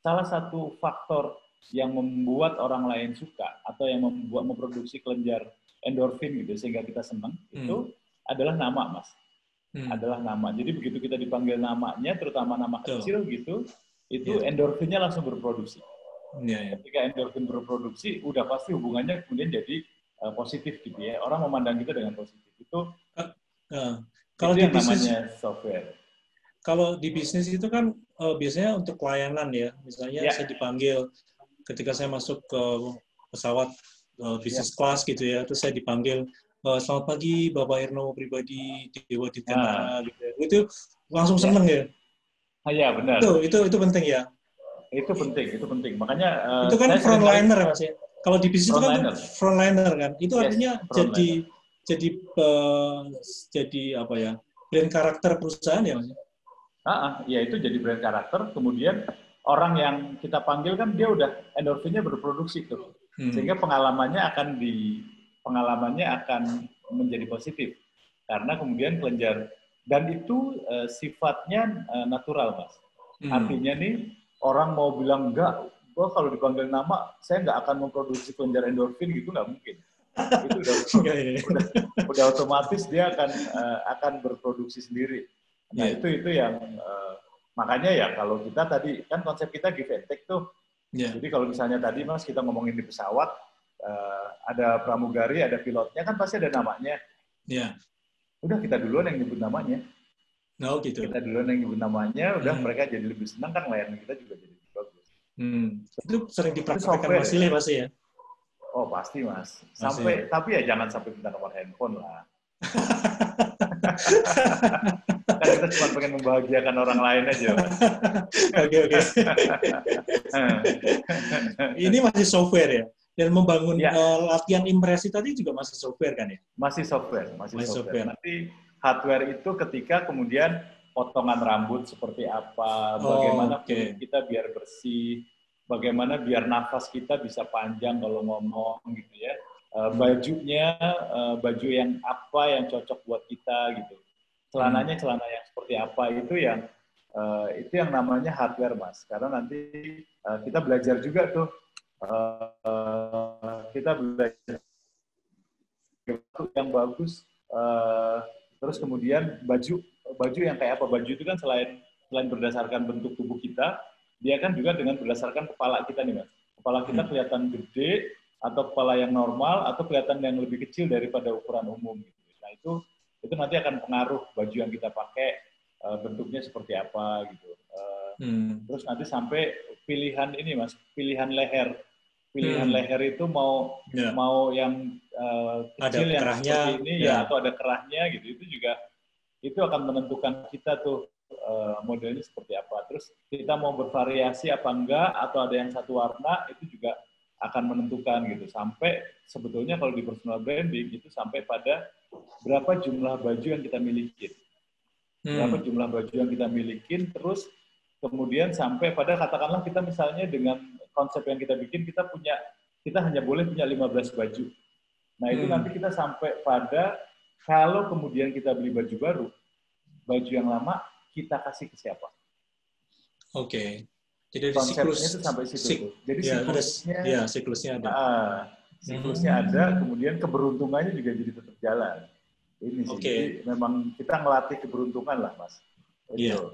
salah satu faktor yang membuat orang lain suka atau yang memproduksi kelenjar endorfin gitu sehingga kita senang itu adalah nama, Mas. Adalah nama. Jadi begitu kita dipanggil namanya, terutama nama kecil gitu, itu endorfinnya langsung berproduksi. Ketika endorfin berproduksi, udah pasti hubungannya kemudian jadi positif gitu ya. Orang memandang kita dengan positif. Itu kalau itu di yang bisnis, namanya software. Kalau di bisnis itu kan biasanya untuk pelayanan ya. Misalnya saya dipanggil ketika saya masuk ke pesawat bisnis kelas gitu ya, terus saya dipanggil, selamat pagi Bapak Irno pribadi Dewa Dirgantara gitu ya. Itu langsung seneng ya. Iya benar. Itu penting ya. Itu penting. Makanya itu kan frontliner ya Mas ya. Kalau di bisnis itu kan frontliner kan. Itu artinya jadi apa ya? Brand karakter perusahaan ya Mas. Ya itu jadi brand karakter. Kemudian orang yang kita panggil kan dia udah endorfinnya berproduksi tuh. Sehingga pengalamannya akan menjadi positif. Karena kemudian kelenjar dan itu sifatnya natural, Mas. Artinya nih orang mau bilang enggak, gua kalau dipanggil nama saya nggak akan memproduksi kelenjar endorfin gitu, nggak mungkin. Itu udah otomatis dia akan berproduksi sendiri. Nah itu yang makanya ya kalau kita tadi kan konsep kita give and take tuh. Jadi kalau misalnya tadi Mas kita ngomongin di pesawat ada pramugari, ada pilotnya kan pasti ada namanya. Udah kita duluan yang nyebut namanya. Gitu. Kita duluan yang nyebut namanya, udah mereka jadi lebih senang kan layanan kita juga jadi lebih bagus. Itu sering dipraktikkan Mas Ile pasti ya? Oh pasti Mas. Tapi ya jangan sampai minta nomor handphone lah. Kan kita cuma pengen membahagiakan orang lain aja. Oke. Ini masih software ya? Dan membangun latihan impresi tadi juga masih software kan ya? Masih software. Nanti hardware itu ketika kemudian potongan rambut seperti apa, bagaimana kulit kita biar bersih, bagaimana biar nafas kita bisa panjang kalau ngomong gitu ya. Bajunya, baju yang apa yang cocok buat kita gitu. Celananya celana yang seperti apa itu yang namanya hardware Mas. Karena nanti kita belajar juga tuh. Kita belajar yang bagus, terus kemudian baju yang kayak apa, baju itu kan selain berdasarkan bentuk tubuh kita, dia kan juga dengan berdasarkan kepala kita nih Mas. Kepala kita kelihatan gede atau kepala yang normal atau kelihatan yang lebih kecil daripada ukuran umum gitu. Nah itu nanti akan pengaruh baju yang kita pakai bentuknya seperti apa gitu. Terus nanti sampai pilihan ini Mas, pilihan leher. Pilihan leher itu mau yang kecil yang seperti ini atau ada kerahnya gitu, itu akan menentukan kita tuh modelnya seperti apa. Terus kita mau bervariasi apa enggak atau ada yang satu warna itu juga akan menentukan gitu. Sampai sebetulnya kalau di personal branding itu sampai pada berapa jumlah baju yang kita miliki. Berapa jumlah baju yang kita miliki, terus kemudian sampai pada katakanlah kita misalnya dengan konsep yang kita bikin kita hanya boleh punya 15 baju. Nah, itu nanti kita sampai pada kalau kemudian kita beli baju baru, baju yang lama kita kasih ke siapa? Oke. Jadi ada Konsepnya siklus, itu sampai situ tuh. Jadi ya, siklusnya, siklusnya ada. Siklusnya ada, kemudian keberuntungannya juga jadi tetap jalan. Ini sih. Oke. Jadi memang kita ngelatih keberuntungan lah, Mas. Iya. Itu.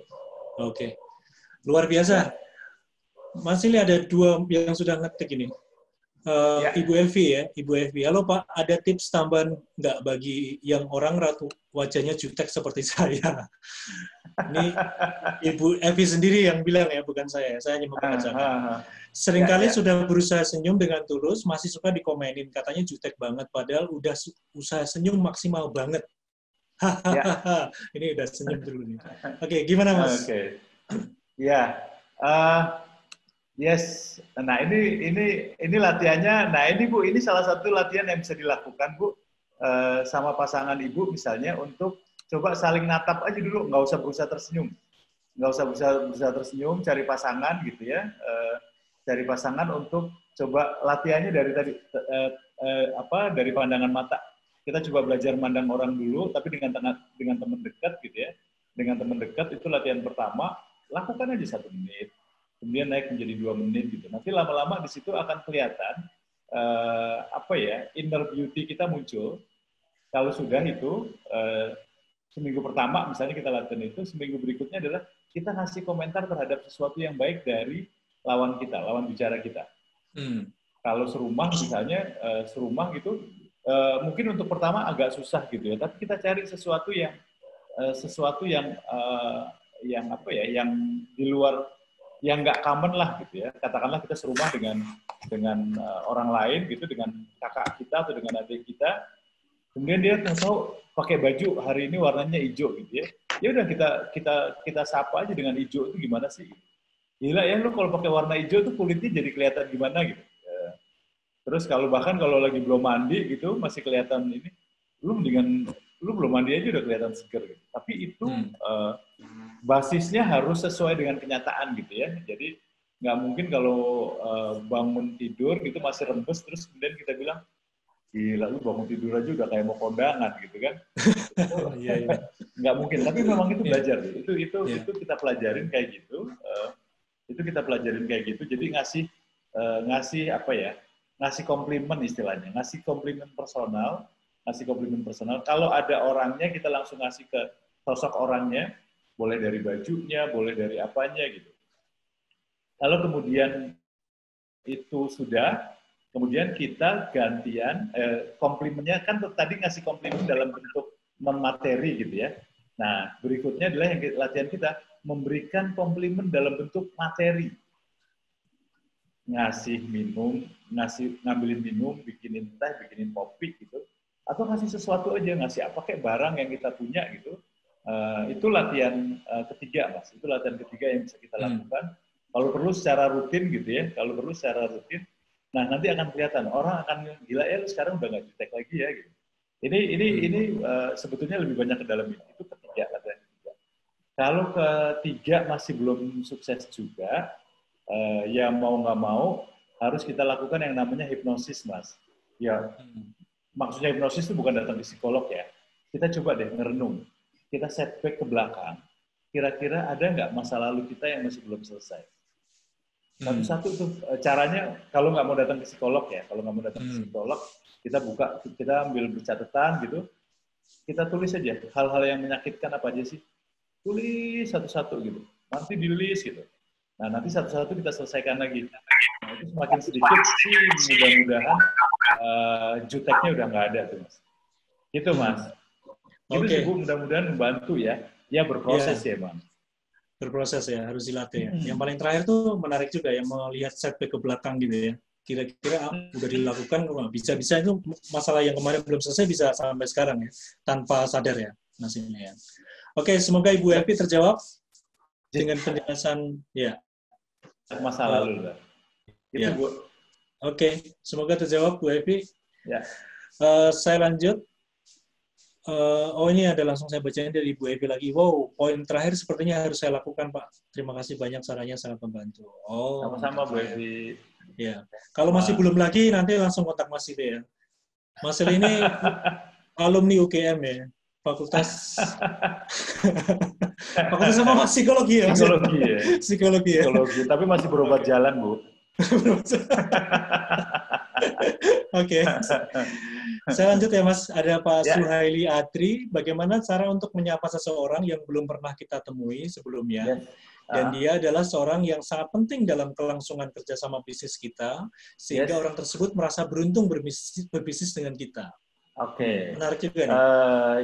Oke. Luar biasa. Mas ini ada 2 yang sudah ngetik ini. Ibu Elvi ya, Ibu Elvi. Halo Pak, ada tips tambahan nggak bagi yang orang wajahnya jutek seperti saya? Ini Ibu Elvi sendiri yang bilang ya, bukan saya. Saya hanya membacakan. Seringkali sudah berusaha senyum dengan tulus, masih suka dikomenin. Katanya jutek banget, padahal udah usaha senyum maksimal banget. Hahaha. Ini udah senyum dulu nih. Oke, gimana Mas? Oke. Ya. Yes. Nah, ini latihannya. Nah, ini Bu, ini salah satu latihan yang bisa dilakukan, Bu, sama pasangan Ibu misalnya untuk coba saling natap aja dulu, nggak usah berusaha tersenyum. Nggak usah berusaha tersenyum, cari pasangan gitu ya. Cari pasangan untuk coba latihannya dari tadi dari pandangan mata. Kita coba belajar mandang orang dulu, tapi dengan teman dekat gitu ya. Dengan teman dekat itu latihan pertama, lakukan aja 1 menit. Kemudian naik menjadi 2 menit gitu. Nanti lama-lama di situ akan kelihatan inner beauty kita muncul. Kalau sudah itu seminggu pertama misalnya kita latihan itu, seminggu berikutnya adalah kita ngasih komentar terhadap sesuatu yang baik dari lawan bicara kita. Kalau serumah misalnya serumah gitu, mungkin untuk pertama agak susah gitu ya. Tapi kita cari sesuatu yang yang di luar, yang nggak common lah gitu ya. Katakanlah kita serumah dengan orang lain gitu, dengan kakak kita atau dengan adik kita. Kemudian dia tahu pakai baju hari ini warnanya hijau gitu ya. Ya udah kita sapa aja dengan hijau itu gimana sih? Gila ya, lu kalau pakai warna hijau tuh kulitnya jadi kelihatan gimana gitu. Terus kalau lagi belum mandi gitu masih kelihatan ini, lu belum mandi aja udah kelihatan seger gitu. Tapi itu basisnya harus sesuai dengan kenyataan gitu ya. Jadi nggak mungkin kalau bangun tidur gitu masih rembes terus kemudian kita bilang, gila lu bangun tidur aja udah kayak mau kondangan gitu kan. Nggak mungkin, tapi memang itu belajar. Itu kita pelajarin kayak gitu. Itu kita pelajarin kayak gitu. Jadi ngasih komplimen istilahnya, ngasih komplimen personal. Kalau ada orangnya kita langsung ngasih ke sosok orangnya, boleh dari bajunya, boleh dari apanya gitu. Kalau kemudian itu sudah, kemudian kita gantian komplimennya kan tadi ngasih komplimen dalam bentuk non-materi gitu ya. Nah, berikutnya adalah yang latihan kita memberikan komplimen dalam bentuk materi. Ngasih minum, ngambilin minum, bikinin teh, bikinin kopi gitu. Atau ngasih sesuatu aja, ngasih apa kayak barang yang kita punya gitu. Itu latihan ketiga, Mas. Itu latihan ketiga yang bisa kita lakukan. Kalau perlu secara rutin gitu ya. Nah, nanti akan kelihatan orang akan gila ya, lu sekarang udah nggak jutek lagi ya gitu. Ini sebetulnya lebih banyak ke dalam ini. Itu ketiga, latihan ketiga. Kalau ketiga masih belum sukses juga, ya mau nggak mau harus kita lakukan yang namanya hipnosis, Mas. Ya, maksudnya hipnosis itu bukan datang ke psikolog ya. Kita coba deh ngerenung. Kita setback ke belakang. Kira-kira ada nggak masa lalu kita yang masih belum selesai? Satu-satu tuh caranya, kalau nggak mau datang ke psikolog ya, kita ambil catatan gitu, kita tulis aja hal-hal yang menyakitkan apa aja sih, tulis satu-satu gitu, nanti di list gitu. Nah nanti satu-satu kita selesaikan lagi. Nah, itu semakin sedikit sih mudah-mudahan juteknya udah nggak ada tuh Mas. Gitu Mas. Itu sih Bu, mudah-mudahan membantu ya. Ya berproses ya Bang. Berproses ya, harus dilatih ya. Yang paling terakhir tuh menarik juga ya, melihat setback ke belakang gitu ya. Kira-kira udah dilakukan, bisa-bisa itu masalah yang kemarin belum selesai bisa sampai sekarang ya, tanpa sadar ya nasibnya ya. Oke, semoga Ibu Evi terjawab dengan penjelasan ya. Masa lalu lah. Itu ya. Bu. Oke, semoga terjawab Bu Evi. Ya. Saya lanjut. Ini ada langsung saya bacain dari Ibu Evi lagi. Wow, poin terakhir sepertinya harus saya lakukan, Pak. Terima kasih banyak, sarannya sangat membantu. Sama-sama Bu Evi. Ya. Kalau masih belum lagi, nanti langsung kontak Mas Ile ya. Mas Ile ini alumni UGM ya. Fakultas Fakultas apa Mas? Psikologi ya Mas? Psikologi ya. Psikologi ya. Psikologi, tapi masih berobat jalan, Bu. Oke. Saya lanjut ya Mas, ada Pak Ya. Suhaili Adri, bagaimana cara untuk menyapa seseorang yang belum pernah kita temui sebelumnya, Yes. dan dia adalah seorang yang sangat penting dalam kelangsungan kerjasama bisnis kita, sehingga Yes. orang tersebut merasa beruntung berbisnis dengan kita. Oke. Menarik juga nih.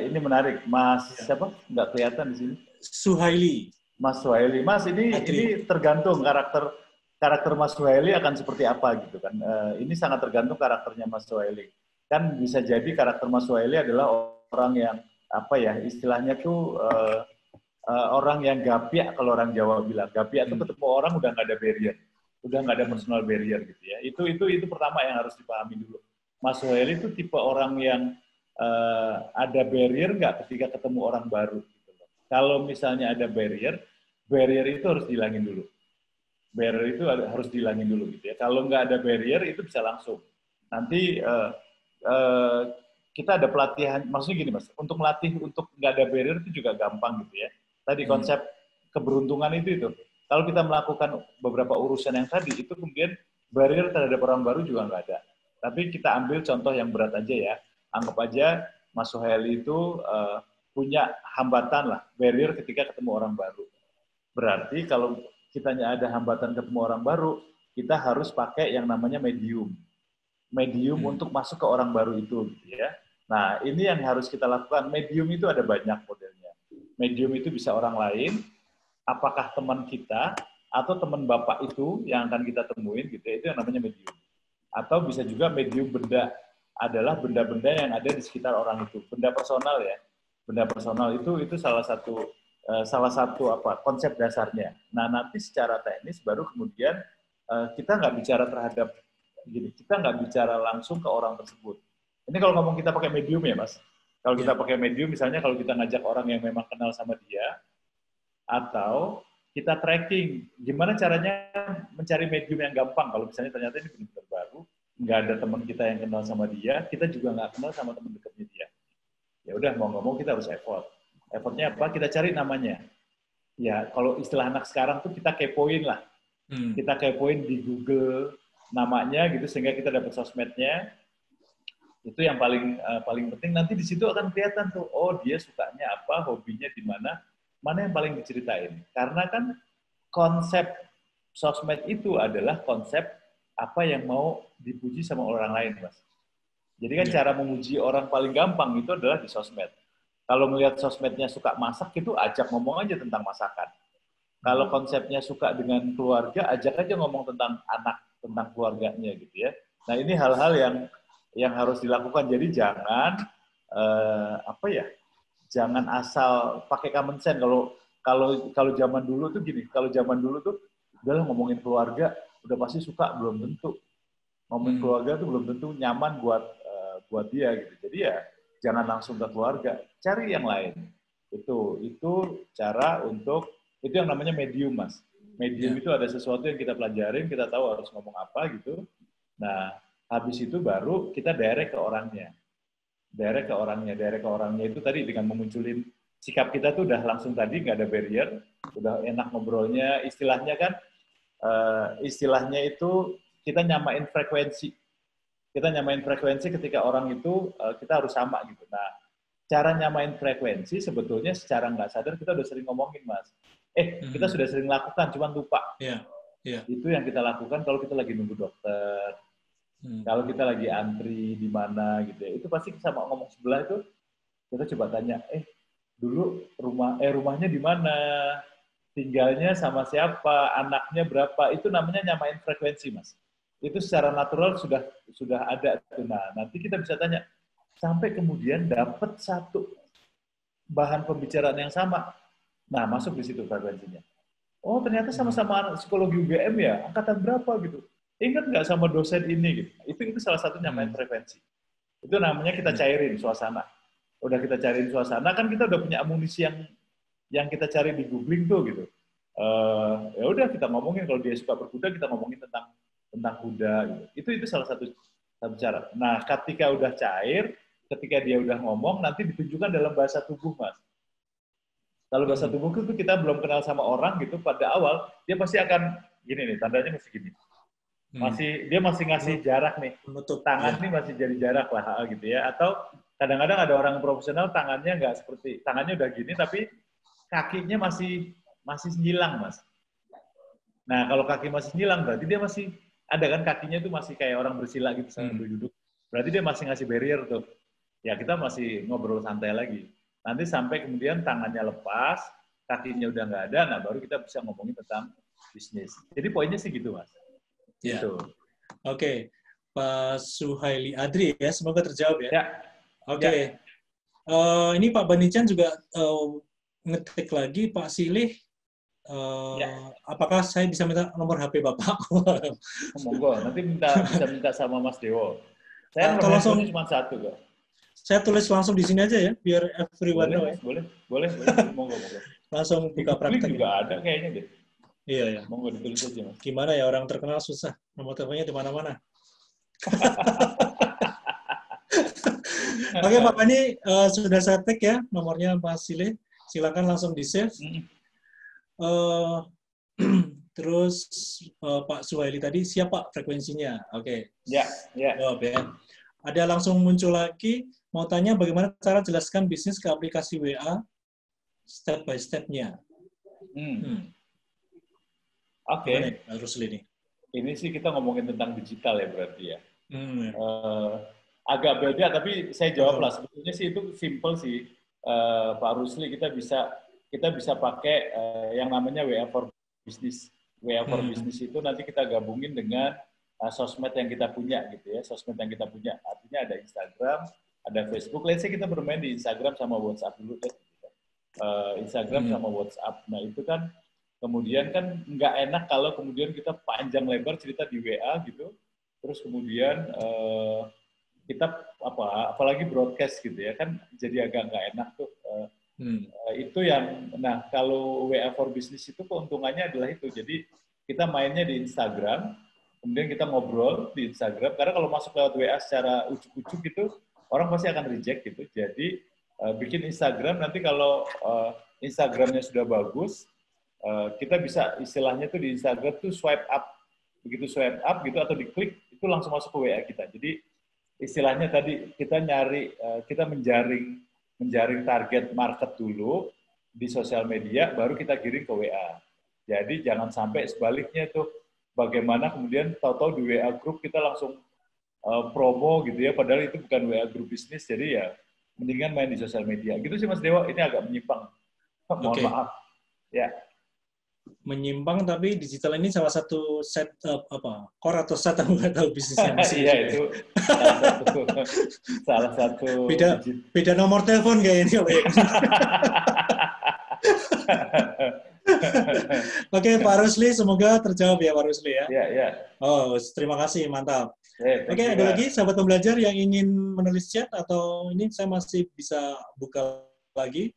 Ini menarik, Mas. Siapa? Nggak kelihatan di sini. Suhaili. Mas Suhaili. Mas, ini tergantung karakter Mas Suhaili akan seperti apa gitu kan. Ini sangat tergantung karakternya Mas Suhaili. Kan bisa jadi karakter Mas Suhaili adalah orang yang apa ya, istilahnya tuh orang yang gapiak, kalau orang Jawa bilang. Gapiak itu ketemu orang udah nggak ada barrier. Udah nggak ada personal barrier gitu ya. Itu pertama yang harus dipahami dulu. Mas Suhaili itu tipe orang yang ada barrier nggak ketika ketemu orang baru. Gitu loh. Kalau misalnya ada barrier itu harus dihilangin dulu. Barrier itu harus dihilangin dulu gitu ya. Kalau nggak ada barrier itu bisa langsung. Nanti kita ada pelatihan, maksudnya gini Mas, untuk melatih untuk nggak ada barrier itu juga gampang gitu ya. Tadi konsep keberuntungan itu. Kalau kita melakukan beberapa urusan yang tadi, itu kemudian barrier terhadap orang baru juga nggak ada. Tapi kita ambil contoh yang berat aja ya. Anggap aja Mas Suhaili itu punya hambatan lah, barrier ketika ketemu orang baru. Berarti kalau kitanya ada hambatan ketemu orang baru, kita harus pakai yang namanya medium. Medium untuk masuk ke orang baru itu, gitu ya. Nah, ini yang harus kita lakukan. Medium itu ada banyak modelnya. Medium itu bisa orang lain, apakah teman kita, atau teman bapak itu yang akan kita temuin, gitu ya, itu yang namanya medium. Atau bisa juga medium benda, adalah benda-benda yang ada di sekitar orang itu. Benda personal ya. Benda personal itu salah satu konsep dasarnya. Nah, nanti secara teknis baru kemudian kita nggak bicara terhadap gini, kita nggak bicara langsung ke orang tersebut. Ini kalau ngomong kita pakai medium ya, Mas. Kalau kita pakai medium, misalnya kalau kita ngajak orang yang memang kenal sama dia, atau kita tracking, gimana caranya mencari medium yang gampang. Kalau misalnya ternyata ini benar-benar baru, nggak ada teman kita yang kenal sama dia, kita juga nggak kenal sama teman dekatnya dia. Ya udah, mau nggak mau kita harus effort. Effortnya apa? Kita cari namanya. Ya, kalau istilah anak sekarang tuh kita kepoin lah. Kita kepoin di Google namanya gitu, sehingga kita dapat sosmednya. Itu yang paling penting. Nanti di situ akan kelihatan tuh, oh dia sukanya apa, hobinya di mana yang paling diceritain. Karena kan konsep sosmed itu adalah konsep apa yang mau dipuji sama orang lain, Mas. Jadi kan cara memuji orang paling gampang itu adalah di sosmed. Kalau melihat sosmednya suka masak, itu ajak ngomong aja tentang masakan. Kalau konsepnya suka dengan keluarga, ajak aja ngomong tentang anak, tentang keluarganya gitu ya. Nah, ini hal-hal yang harus dilakukan. Jadi jangan jangan asal pakai common sense. Kalau zaman dulu tuh gini, kalau zaman dulu tuh udahlah ngomongin keluarga, udah pasti suka, belum tentu. Ngomongin keluarga tuh belum tentu nyaman buat dia gitu. Jadi ya jangan langsung ke keluarga, cari yang lain. Itu cara untuk, itu yang namanya medium, Mas. Medium itu ada sesuatu yang kita pelajarin, kita tahu harus ngomong apa gitu. Nah, habis itu baru kita direct ke orangnya. Direct ke orangnya itu tadi dengan memunculin sikap kita tuh udah langsung tadi, nggak ada barrier, udah enak ngobrolnya. Istilahnya kan, istilahnya itu kita nyamain frekuensi. Kita nyamain frekuensi ketika orang itu kita harus sama gitu. Nah, cara nyamain frekuensi sebetulnya secara nggak sadar kita udah sering ngomongin, Mas. Kita sudah sering lakukan, cuman lupa. Itu yang kita lakukan kalau kita lagi nunggu dokter, kalau kita lagi antri di mana gitu ya. Itu pasti sama ngomong sebelah itu kita coba tanya, dulu rumahnya di mana, tinggalnya sama siapa, anaknya berapa. Itu namanya nyamain frekuensi, Mas. Itu secara natural sudah ada. Nah, nanti kita bisa tanya, sampai kemudian dapat satu bahan pembicaraan yang sama. Nah, masuk di situ frekuensinya. Oh, ternyata sama-sama anak psikologi UGM ya, angkatan berapa gitu. Ingat nggak sama dosen ini gitu. Itu salah satu nyamain frekuensi. Itu namanya kita cairin suasana. Udah kita cairin suasana, kan kita udah punya amunisi yang kita cari di googling tuh gitu. Ya udah kita ngomongin, kalau dia suka berkuda kita ngomongin tentang kuda gitu. Itu salah satu cara. Nah, ketika udah cair, ketika dia udah ngomong, nanti ditunjukkan dalam bahasa tubuh, Mas. Kalau bahasa tubuh itu kita belum kenal sama orang gitu, pada awal, dia pasti akan gini nih, tandanya masih gini. Dia masih ngasih jarak nih. Tangan nih masih jadi jarak lah, gitu ya. Atau kadang-kadang ada orang profesional, tangannya nggak seperti, tangannya udah gini, tapi kakinya masih nyilang, Mas. Nah, kalau kaki masih nyilang, berarti dia masih, ada kan kakinya itu masih kayak orang bersila gitu sambil duduk. Berarti dia masih ngasih barrier tuh. Ya kita masih ngobrol santai lagi. Nanti sampai kemudian tangannya lepas, kakinya udah nggak ada, nah baru kita bisa ngomongin tentang bisnis. Jadi poinnya sih gitu, Mas. Ya. Gitu. Oke. Pak Suhaili Adri ya, semoga terjawab ya. Ya. Oke. Ini Pak Banichan juga ngetik lagi, Pak Silih, apakah saya bisa minta nomor HP Bapak? Monggo, nanti bisa minta sama Mas Dewo. Saya nomor handphone cuma satu kok. Saya tulis langsung di sini aja ya, biar everyone know ya. Boleh. Monggo. Langsung buka praktek. Juga ada kayaknya deh. Iya ya. Monggo ditulis aja, Mas. Gimana ya, orang terkenal susah. Nomor teleponnya di mana-mana. Oke, Pak Bani, sudah saya tag ya nomornya Pak Silih. Silakan langsung di-save. Terus Pak Suhaili tadi, siapa frekuensinya? Oke. Ya. Jawab ya. Ada langsung muncul lagi, mau tanya bagaimana cara jelaskan bisnis ke aplikasi WA step by step-nya. Oke. Harus ini. Ini sih kita ngomongin tentang digital ya berarti ya. Agak beda, tapi saya jawab lah. Sebetulnya sih itu simple sih, Pak Rusli. Kita bisa pakai yang namanya WA for Business. WA for Business itu nanti kita gabungin dengan sosmed yang kita punya gitu ya. Sosmed yang kita punya. Artinya ada Instagram, ada Facebook. Let's say kita bermain di Instagram sama WhatsApp dulu deh. Instagram sama WhatsApp. Nah itu kan kemudian kan nggak enak kalau kemudian kita panjang lebar cerita di WA gitu. Terus kemudian kita apalagi broadcast gitu ya kan jadi agak nggak enak tuh. Itu yang, nah kalau WA for Business itu keuntungannya adalah itu. Jadi kita mainnya di Instagram, kemudian kita ngobrol di Instagram. Karena kalau masuk lewat WA secara ujuk-ujuk gitu, orang pasti akan reject gitu. Jadi bikin Instagram, nanti kalau Instagramnya sudah bagus, kita bisa istilahnya tuh di Instagram tuh swipe up. Begitu swipe up gitu atau diklik, itu langsung masuk ke WA kita. Jadi istilahnya tadi kita kita menjaring target market dulu di sosial media, baru kita kirim ke WA. Jadi jangan sampai sebaliknya tuh, bagaimana kemudian tahu-tahu di WA group kita langsung promo gitu ya, padahal itu bukan WA group bisnis, jadi ya mendingan main di sosial media. Gitu sih Mas Dewa, ini agak menyimpang. Mohon maaf. Ya. Menyimpang, tapi digital ini salah satu core atau set, aku nggak tahu bisnisnya masih. Iya, itu salah satu beda nomor telepon kayaknya. Oke, Pak Rusli, semoga terjawab ya Pak Rusli ya. Iya. Oh, terima kasih, mantap. Oke, ada juga. lagi sahabat pembelajar yang ingin menulis chat atau ini saya masih bisa buka lagi.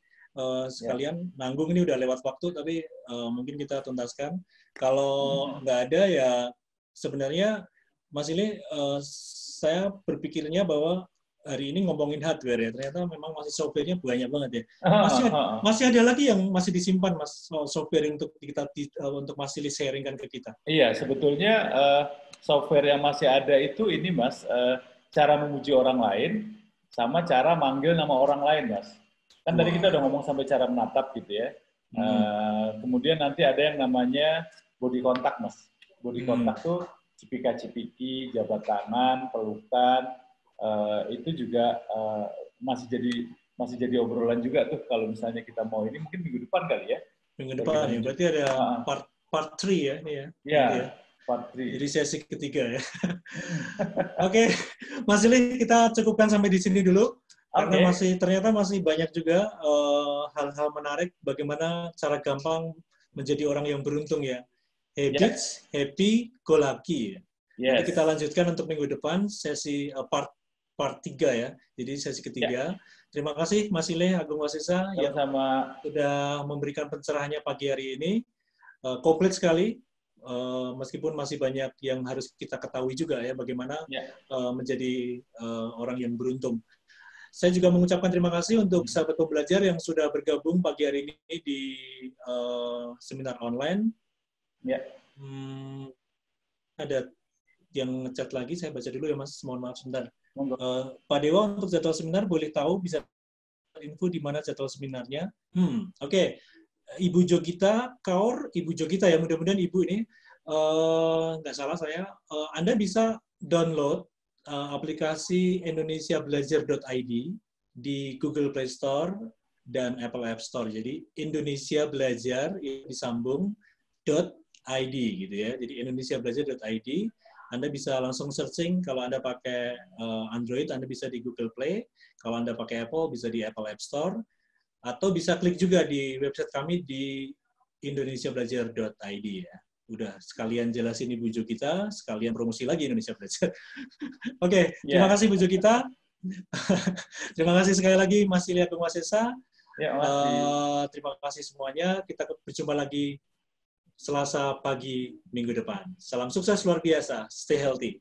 Sekalian nanggung, ini udah lewat waktu, tapi mungkin kita tuntaskan. Kalau nggak ada ya sebenarnya Mas Ili, saya berpikirnya bahwa hari ini ngomongin hardware ya, ternyata memang masih software-nya banyak banget ya. Masih ada lagi yang masih disimpan Mas, software untuk untuk Mas Ili sharingkan ke kita. Iya, sebetulnya software yang masih ada itu ini Mas, cara memuji orang lain sama cara manggil nama orang lain Mas. Kan tadi kita udah ngomong sampai cara menatap gitu ya. Kemudian nanti ada yang namanya body contact, Mas. Body contact tuh cipika-cipiki, jabat tangan, pelukan, itu juga masih jadi obrolan juga tuh kalau misalnya kita mau ini mungkin minggu depan kali ya. Minggu depan ya, berarti ada part 3 ya ini ya. Iya, part 3. Jadi sesi ketiga ya. Oke, Mas Ili, kita cukupkan sampai di sini dulu. Karena ternyata masih banyak juga hal-hal menarik bagaimana cara gampang menjadi orang yang beruntung ya. Habits, happy, go lucky. Nanti kita lanjutkan untuk minggu depan sesi part 3 ya. Jadi sesi ketiga. Terima kasih Mas Ile Agung Wasesa yang sudah memberikan pencerahannya pagi hari ini. Komplit sekali. Meskipun masih banyak yang harus kita ketahui juga ya bagaimana menjadi orang yang beruntung. Saya juga mengucapkan terima kasih untuk sahabat pembelajar yang sudah bergabung pagi hari ini di seminar online. Ya. Ada yang ngechat lagi, saya baca dulu ya Mas, mohon maaf sebentar. Pak Dewa, untuk jadwal seminar boleh tahu, bisa info di mana jadwal seminarnya. Oke. Ibu Jogita Kaur, Ibu Jogita ya, mudah-mudahan Ibu ini, nggak salah saya, Anda bisa download aplikasi indonesiabelajar.id di Google Play Store dan Apple App Store. Jadi Indonesia Belajar disambung .id gitu ya. Jadi indonesiabelajar.id. Anda bisa langsung searching. Kalau Anda pakai Android, Anda bisa di Google Play. Kalau Anda pakai Apple, bisa di Apple App Store. Atau bisa klik juga di website kami di indonesiabelajar.id ya. Udah sekalian jelasin Ibu Jogita, sekalian promosi lagi Indonesia Belajar. Oke, terima kasih Bu Jogita. Terima kasih sekali lagi Mas Ilya Kumwasesa. Ya, terima kasih semuanya. Kita berjumpa lagi Selasa pagi minggu depan. Salam sukses luar biasa. Stay healthy.